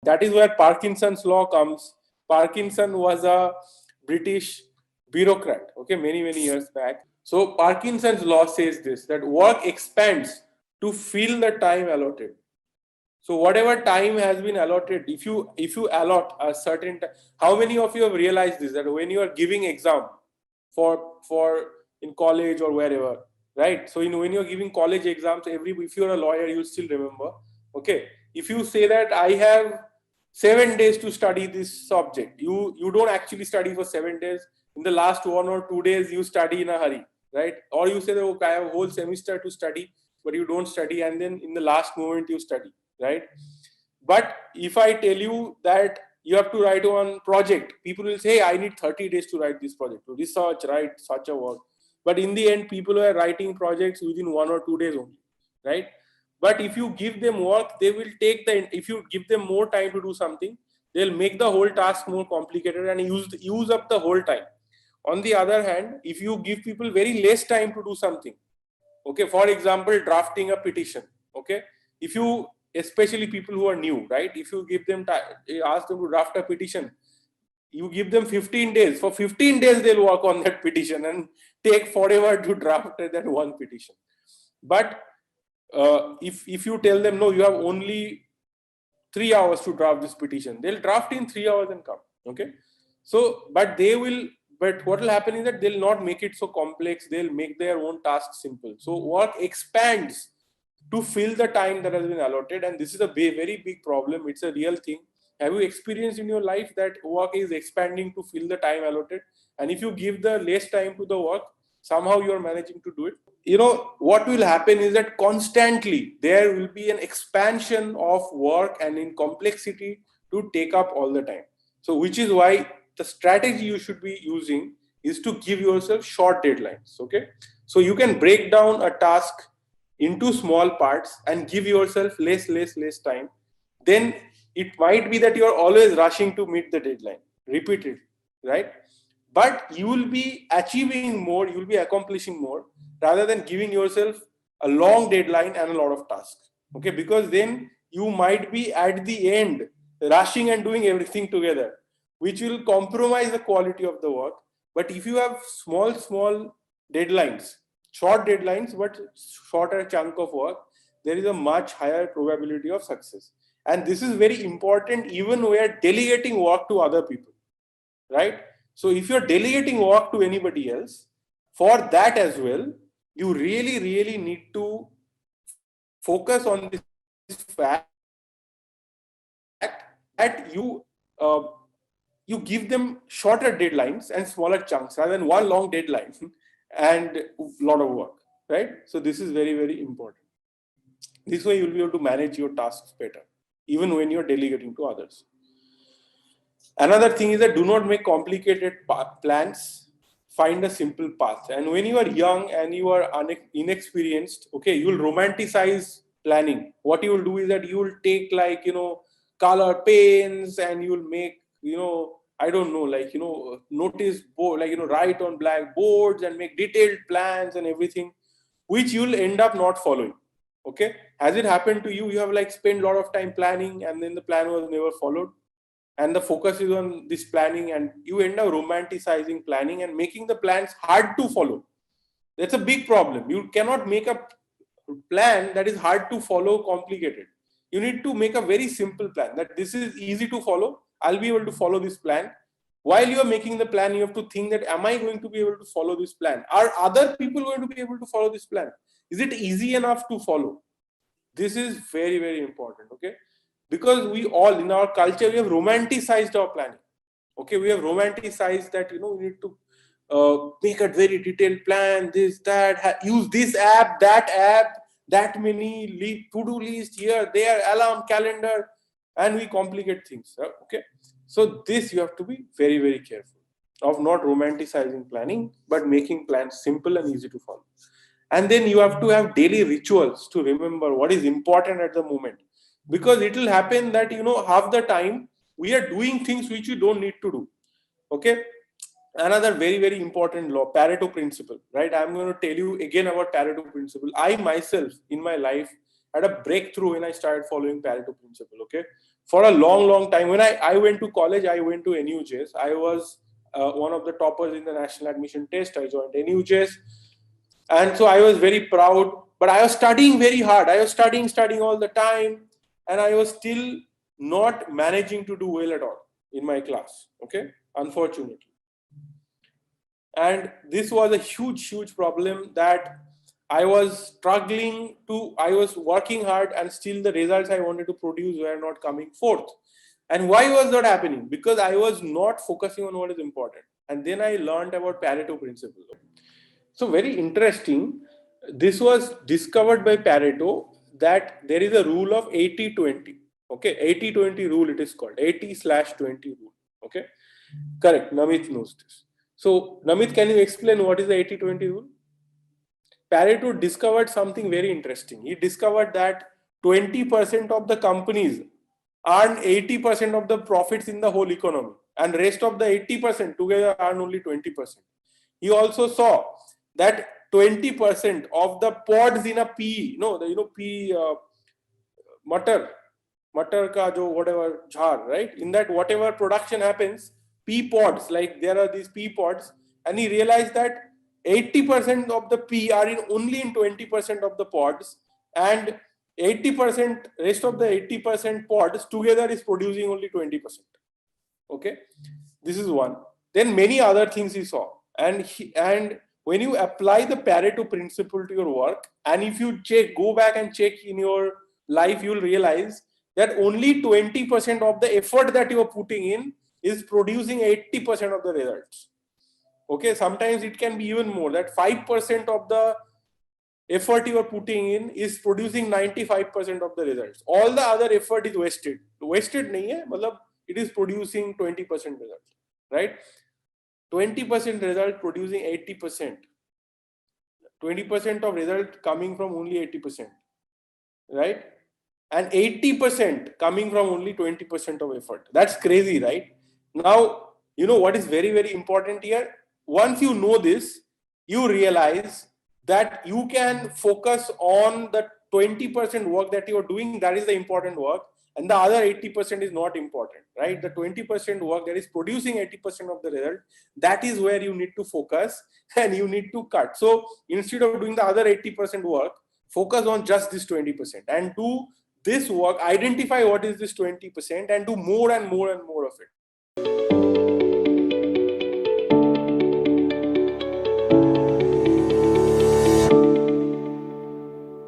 that is where Parkinson's law comes. Parkinson was a British bureaucrat, okay, many years back. So Parkinson's law says this, that work expands to fill the time allotted. So whatever time has been allotted, if you allot a certain time, how many of you have realized this, that when you are giving exam for in college or wherever, right? So when you are giving college exams, if you are a lawyer, you still remember, okay, if you say that I have 7 days to study this subject, you don't actually study for 7 days. In the last 1 or 2 days, you study in a hurry, right? Or you say that, okay, I have a whole semester to study, but you don't study, and then in the last moment you study, right? But if I tell you that you have to write one project, people will say, hey, I need 30 days to write this project, to research, write such a work. But in the end, people are writing projects within 1 or 2 days only, right? But if you give them work, they will take if you give them more time to do something, they'll make the whole task more complicated and use up the whole time. On the other hand, if you give people very less time to do something, okay, for example, drafting a petition, okay, if you, especially people who are new, right, if you give them ask them to draft a petition, you give them 15 days. For 15 days, they'll work on that petition and take forever to draft that one petition. But if you tell them, no, you have only 3 hours to draft this petition, they'll draft in 3 hours and come, okay? So, but what will happen is that they'll not make it so complex, they'll make their own task simple. So work expands to fill the time that has been allotted, and this is a very big problem. It's a real thing. Have you experienced in your life that work is expanding to fill the time allotted? And if you give the less time to the work, somehow you are managing to do it. You know, what will happen is that constantly there will be an expansion of work and in complexity to take up all the time. So which is why the strategy you should be using is to give yourself short deadlines, okay? So you can break down a task into small parts and give yourself less time. Then it might be that you are always rushing to meet the deadline, repeatedly, right? But you will be achieving more, you will be accomplishing more, rather than giving yourself a long deadline and a lot of tasks, okay? Because then you might be at the end rushing and doing everything together, which will compromise the quality of the work. But if you have small deadlines, short deadlines, but shorter chunk of work, there is a much higher probability of success. And this is very important even when we are delegating work to other people, right? So if you're delegating work to anybody else, for that as well, you really need to focus on this fact that you give them shorter deadlines and smaller chunks rather than one long deadline and a lot of work, right? So this is very important. This way you'll be able to manage your tasks better, even when you're delegating to others. Another thing is that do not make complicated plans, find a simple path. And when you are young and you are inexperienced, okay, you will romanticize planning. What you will do is that you will take, like, you know, color pens, and you will make, you know, I don't know, like, you know, notice board, like, you know, write on black boards and make detailed plans and everything, which you will end up not following. Okay, has it happened to you? You have like spent a lot of time planning and then the plan was never followed, and the focus is on this planning, and you end up romanticizing planning and making the plans hard to follow. That's a big problem. You cannot make a plan that is hard to follow complicated. You need to make a very simple plan that this is easy to follow. I'll be able to follow this plan. While you are making the plan, you have to think that, am I going to be able to follow this plan? Are other people going to be able to follow this plan? Is it easy enough to follow? This is very important, okay? Because we all, in our culture, we have romanticized our planning. Okay, we have romanticized that, you know, we need to make a very detailed plan, this, that, use this app, that many to-do list here, there, alarm, calendar, and we complicate things, okay? So this you have to be very careful of not romanticizing planning, but making plans simple and easy to follow. And then you have to have daily rituals to remember what is important at the moment. Because it will happen that, you know, half the time we are doing things which we don't need to do. Okay. Another very important law, Pareto principle, right? I'm going to tell you again about Pareto principle. I myself in my life had a breakthrough when I started following Pareto principle. Okay. for a long time. When I went to college, I went to 𝗎𝑢𝗀. I was one of the toppers in the national admission test. I joined 𝗎𝑢𝗀. And so I was very proud, but I was studying very hard. I was studying all the time, and I was still not managing to do well at all in my class, okay, unfortunately. And this was a huge problem, that I was struggling to, I was working hard and still the results I wanted to produce were not coming forth. And why was that happening? Because I was not focusing on what is important. And then I learned about Pareto principle. So very interesting. This was discovered by Pareto, that there is a rule of 80-20. Okay, 80-20 rule it is called. 80/20 rule. Okay, correct. Namit knows this. So Namit, can you explain what is the 80-20 rule? Pareto discovered something very interesting. He discovered that 20% of the companies earn 80% of the profits in the whole economy, and rest of the 80% together earn only 20%. He also saw that 20% of the pods in a pea, pea, matar ka jo whatever jhar, right? In that whatever production happens, pea pods, like there are these pea pods, and he realized that 80% of the pea are only in 20% of the pods, and 80%, rest of the 80% pods together is producing only 20%. Okay, this is one. Then many other things he saw, and when you apply the Pareto principle to your work, and if you go back and check in your life, you'll realize that only 20% of the effort that you are putting in is producing 80% of the results. Okay, sometimes it can be even more, that 5% of the effort you are putting in is producing 95% of the results. All the other effort is wasted. Wasted nahi hai, matlab it is producing 20% result, right? 20% result producing 80%. 20% of result coming from only 80%, right? And 80% coming from only 20% of effort. That's crazy, right? Now, you know what is very important here? Once you know this, you realize that you can focus on the 20% work that you are doing, that is the important work, and the other 80% is not important, right? The 20% work that is producing 80% of the result, that is where you need to focus and you need to cut. So instead of doing the other 80% work, focus on just this 20% and do this work, identify what is this 20% and do more and more of it.